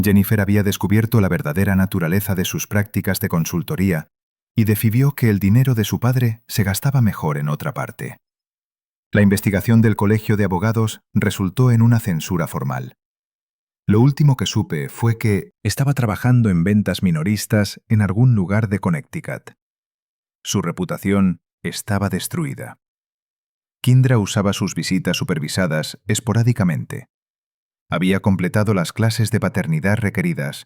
Jennifer había descubierto la verdadera naturaleza de sus prácticas de consultoría y decidió que el dinero de su padre se gastaba mejor en otra parte. La investigación del Colegio de Abogados resultó en una censura formal. Lo último que supe fue que estaba trabajando en ventas minoristas en algún lugar de Connecticut. Su reputación estaba destruida. Kendra usaba sus visitas supervisadas esporádicamente. Había completado las clases de paternidad requeridas,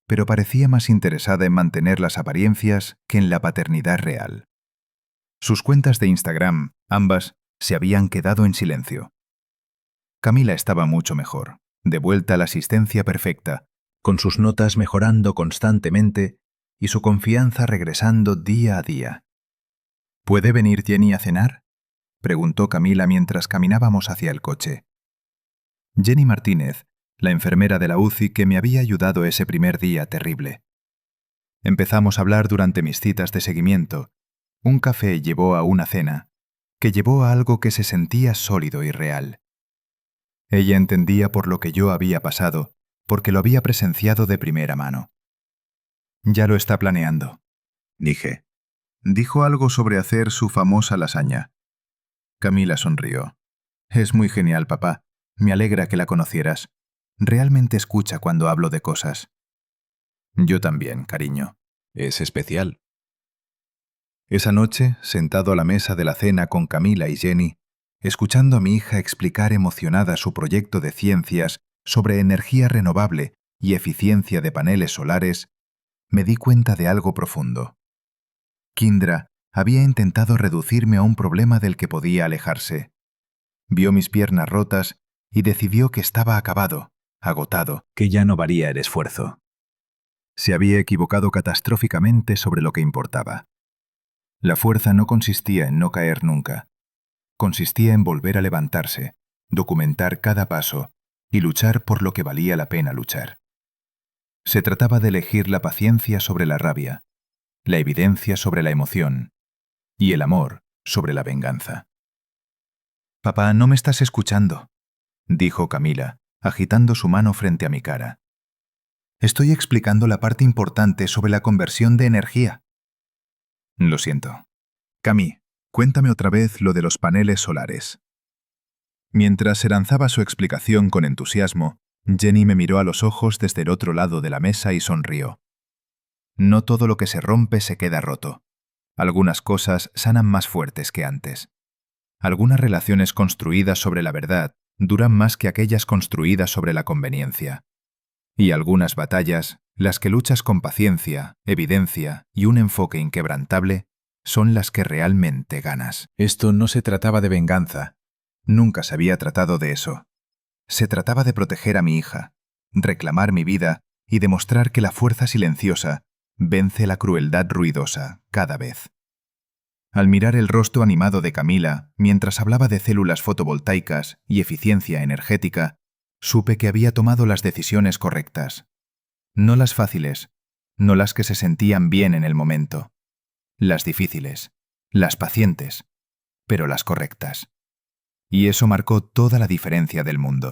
pero parecía más interesada en mantener las apariencias que en la paternidad real. Sus cuentas de Instagram, ambas, se habían quedado en silencio. Camila estaba mucho mejor, de vuelta a la asistencia perfecta, con sus notas mejorando constantemente y su confianza regresando día a día. «¿Puede venir Jenny a cenar?», preguntó Camila mientras caminábamos hacia el coche. Jenny Martínez, la enfermera de la UCI que me había ayudado ese primer día terrible. Empezamos a hablar durante mis citas de seguimiento. Un café llevó a una cena, que llevó a algo que se sentía sólido y real. Ella entendía por lo que yo había pasado, porque lo había presenciado de primera mano. «Ya lo está planeando», dije. Dijo algo sobre hacer su famosa lasaña. Camila sonrió. «Es muy genial, papá. Me alegra que la conocieras. Realmente escucha cuando hablo de cosas». «Yo también, cariño. Es especial». Esa noche, sentado a la mesa de la cena con Camila y Jenny, escuchando a mi hija explicar emocionada su proyecto de ciencias sobre energía renovable y eficiencia de paneles solares, me di cuenta de algo profundo. Kendra había intentado reducirme a un problema del que podía alejarse. Vio mis piernas rotas y decidió que estaba acabado, agotado, que ya no valía el esfuerzo. Se había equivocado catastróficamente sobre lo que importaba. La fuerza no consistía en no caer nunca. Consistía en volver a levantarse, documentar cada paso y luchar por lo que valía la pena luchar. Se trataba de elegir la paciencia sobre la rabia, la evidencia sobre la emoción y el amor sobre la venganza. «Papá, no me estás escuchando», dijo Camila, agitando su mano frente a mi cara. «Estoy explicando la parte importante sobre la conversión de energía». «Lo siento. Cami, cuéntame otra vez lo de los paneles solares». Mientras se lanzaba su explicación con entusiasmo, Jenny me miró a los ojos desde el otro lado de la mesa y sonrió. «No todo lo que se rompe se queda roto. Algunas cosas sanan más fuertes que antes. Algunas relaciones construidas sobre la verdad duran más que aquellas construidas sobre la conveniencia. Y algunas batallas, las que luchas con paciencia, evidencia y un enfoque inquebrantable, son las que realmente ganas». Esto no se trataba de venganza. Nunca se había tratado de eso. Se trataba de proteger a mi hija, reclamar mi vida y demostrar que la fuerza silenciosa vence la crueldad ruidosa cada vez. Al mirar el rostro animado de Camila mientras hablaba de células fotovoltaicas y eficiencia energética, supe que había tomado las decisiones correctas. No las fáciles, no las que se sentían bien en el momento. Las difíciles, las pacientes, pero las correctas. Y eso marcó toda la diferencia del mundo.